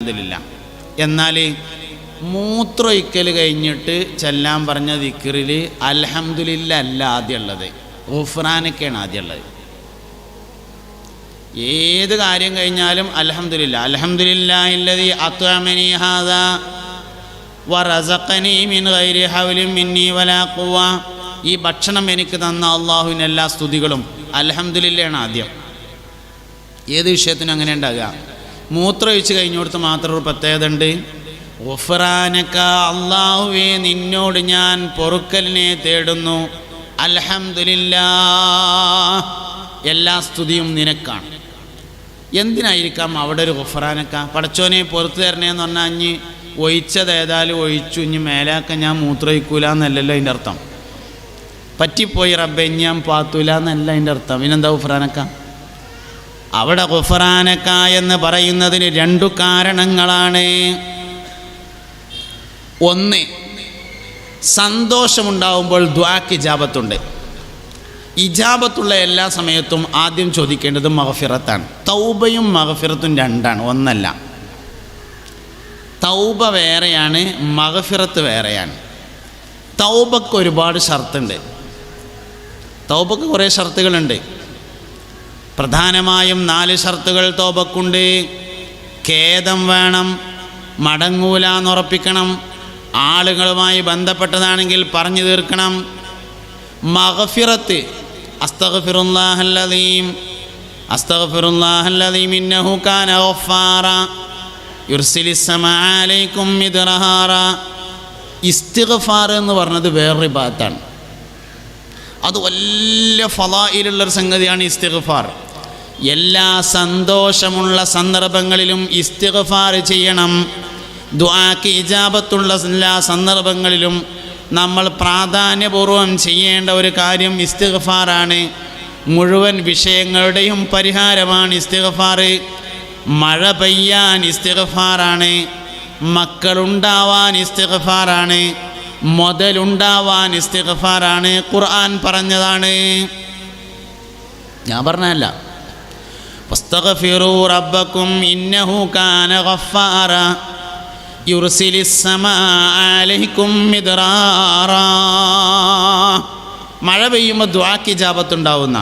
അൽഹംദുലില്ലാ. എന്നാൽ മൂത്രമൊഴിക്കൽ കഴിഞ്ഞിട്ട് ചെല്ലാൻ പറഞ്ഞ ദിക്റിൽ അൽഹംദുലില്ലാ അല്ല ആദ്യമുള്ളത്, ഗുഫ്രാനൊക്കെയാണ് ആദ്യമുള്ളത്. ഏത് കാര്യം കഴിഞ്ഞാലും അൽഹംദുലില്ലാ, അൽഹംദുലില്ലാഹില്ലദീ അത്അമനി ഹാദാ വറസഖനി മിൻ ഗൈരി ഹൗലിൻ മിന്നി വലാ ഖുവ. ഈ ഭക്ഷണം എനിക്ക് തന്ന അള്ളാഹുവിന് എല്ലാ സ്തുതികളും അൽഹംദുലില്ലയാണ് ആദ്യം. ഏത് വിഷയത്തിനും അങ്ങനെ ഉണ്ടാകുക. മൂത്രമൊഴിച്ച് കഴിഞ്ഞോടത്ത് മാത്രം ഒരു പ്രത്യേകത ഉണ്ട്. ഗുഫ്രാനക, അള്ളാഹുവേ നിന്നോട് ഞാൻ പൊറുക്കലിനെ തേടുന്നു. അൽഹംദുലില്ലാ, എല്ലാ സ്തുതിയും നിനക്കാണ്. എന്തിനായിരിക്കാം അവിടെ ഒരു ഗുഫ്രാനക? പടച്ചോനെ പുറത്തു തരണേന്ന് പറഞ്ഞാൽ അഞ്ഞ് ഒഴിച്ചത് ഏതായാലും ഒഴിച്ചു, ഇനി മേലാക്ക ഞാൻ മൂത്രമൊഴിക്കൂല എന്നല്ലല്ലോ അതിൻ്റെ അർത്ഥം. പറ്റിപ്പോയി റബ്ബെ ഞാൻ പാത്തൂല എന്നല്ല അതിൻ്റെ അർത്ഥം. പിന്നെന്താ ഗുഫ്രാനക? അവിടെ ഗുഫ്രാനക എന്ന് പറയുന്നതിന് 2 കാരണങ്ങളാണ്. ഒന്ന്, സന്തോഷമുണ്ടാവുമ്പോൾ ദുആക്ക് ഇജാബത്തുണ്ട്. ഇജാബത്തുള്ള എല്ലാ സമയത്തും ആദ്യം ചോദിക്കേണ്ടത് മഗ്ഫിറത്താണ്. തൗബയും മഗ്ഫിറത്തും 2ആണ്, ഒന്നല്ല. തൗബ വേറെയാണ്, മഗ്ഫിറത്ത് വേറെയാണ്. തൗബക്ക് ഒരുപാട് ഷർത്തുണ്ട്. തൗബക്ക് കുറേ ഷർത്തുകളുണ്ട്. പ്രധാനമായും 4 ഷർത്തുകൾ തൗബക്കുണ്ട്. ഖേദം വേണം, മടങ്ങൂല എന്നുറപ്പിക്കണം, ആളുകളുമായി ബന്ധപ്പെട്ടതാണെങ്കിൽ പറഞ്ഞു തീർക്കണം. മഗ്ഫിറത്ത്, അസ്തഗ്ഫിറുല്ലാഹൽ അലീം ഇന്നഹു കാന ഗഫാറ യുർസിലിസ് സമാഅ അലൈക്കും മിദ്റഹാറ. ഇസ്തിഗ്ഫാർ എന്ന് പറഞ്ഞത് വേറൊരു ഇബാദത്താണ്. അത് വലിയ ഫളായിലുള്ളൊരു സംഗതിയാണ് ഇസ്തിഗ്ഫാർ. എല്ലാ സന്തോഷമുള്ള സന്ദർഭങ്ങളിലും ഇസ്തിഗ്ഫാർ ചെയ്യണം. ദുആക്ക് ഇജാബത്തുള്ള എല്ലാ സന്ദർഭങ്ങളിലും നമ്മൾ പ്രാധാന്യപൂർവം ചെയ്യേണ്ട ഒരു കാര്യം ഇസ്തിഗ്ഫാറാണ്. മുഴുവൻ വിഷയങ്ങളുടെയും പരിഹാരമാണ് ഇസ്തിഗ്ഫാർ. മഴ പെയ്യാൻ ഇസ്തിഗ്ഫാറാണ്, മക്കളുണ്ടാവാൻ ഇസ്തിഗ്ഫാറാണ്, മുതലുണ്ടാവാൻ ഇസ്തിഗ്ഫാറാണ്. ഖുർആൻ പറഞ്ഞതാണ്, ഞാൻ പറഞ്ഞതല്ല. വസ്തഗ്ഫിറൂ റബ്ബക്കും ഇന്നഹു കാന ഗഫാറ യുർസിലിസ് സമാഅ അലൈക്കും മിദ്റാറാ. മഴ പെയ്യുമ്പോൾ ദുആക്ക് ഇജാബത്തുണ്ടാവുന്ന